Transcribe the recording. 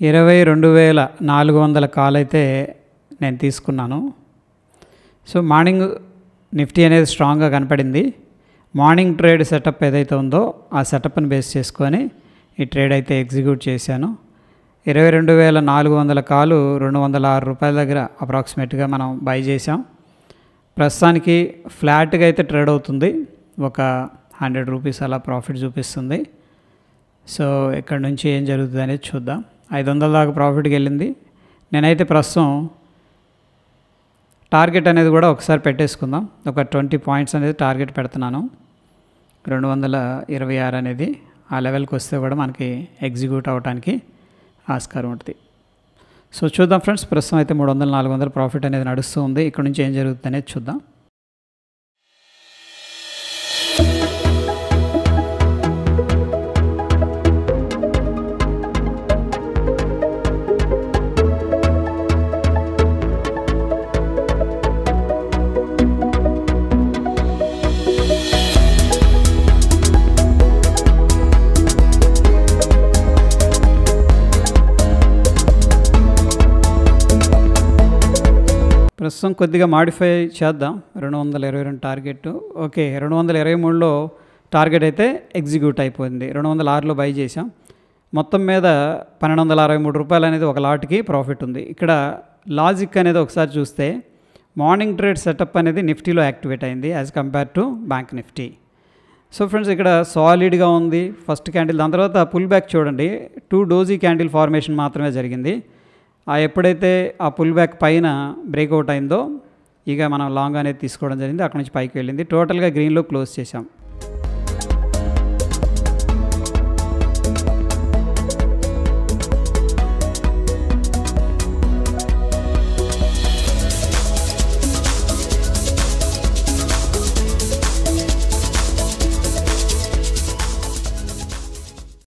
22,400 call అయితే నేను తీసుకున్నాను. సో మార్నింగ్ నిఫ్టీ అనేది స్ట్రాంగ్గా కనపడింది. మార్నింగ్ ట్రేడ్ సెటప్ ఏదైతే ఉందో ఆ సెటప్ని బేస్ చేసుకొని ఈ ట్రేడ్ అయితే ఎగ్జిక్యూట్ చేశాను. 22,400 కాలు ₹206 దగ్గర అప్రాక్సిమేట్గా మనం బై చేసాం. ప్రస్తుతానికి ఫ్లాట్గా అయితే ట్రేడ్ అవుతుంది. ఒక ₹100 అలా ప్రాఫిట్ చూపిస్తుంది. సో ఇక్కడ నుంచి ఏం జరుగుతుంది అనేది చూద్దాం. 500 దాకా ప్రాఫిట్కి వెళ్ళింది. నేనైతే ప్రస్తుతం టార్గెట్ అనేది కూడా ఒకసారి పెట్టేసుకుందాం. ఒక 20 పాయింట్స్ అనేది టార్గెట్ పెడుతున్నాను. 226 అనేది ఆ లెవెల్కి వస్తే కూడా మనకి ఎగ్జిక్యూట్ అవ్వడానికి ఆస్కారం ఉంటుంది. సో చూద్దాం ఫ్రెండ్స్, ప్రస్తుతం అయితే 300-400 ప్రాఫిట్ అనేది నడుస్తూ ఉంది. ఇక్కడ నుంచి ఏం జరుగుతుంది అనేది చూద్దాం. ప్రస్తుతం కొద్దిగా మాడిఫై చేద్దాం. 222 టార్గెట్ ఓకే. 223లో టార్గెట్ అయితే ఎగ్జిక్యూట్ అయిపోయింది. 206లో బై చేసాం. మొత్తం మీద ₹1,263 అనేది ఒక లాట్కి ప్రాఫిట్ ఉంది. ఇక్కడ లాజిక్ అనేది ఒకసారి చూస్తే మార్నింగ్ ట్రేడ్ సెటప్ అనేది నిఫ్టీలో యాక్టివేట్ అయింది as compare to bank Nifty. So friends, ఇక్కడ సాలిడ్గా ఉంది ఫస్ట్ క్యాండిల్. దాని తర్వాత పుల్ బ్యాక్ చూడండి, 2 డోజీ క్యాండిల్ ఫార్మేషన్ మాత్రమే జరిగింది. ఎప్పుడైతే ఆ పుల్ బ్యాక్ పైన బ్రేక్అవుట్ అయిందో ఇక మనం లాంగ్ అనేది తీసుకోవడం జరిగింది. అక్కడ నుంచి పైకి వెళ్ళింది. టోటల్గా గ్రీన్లో క్లోజ్ చేసాం.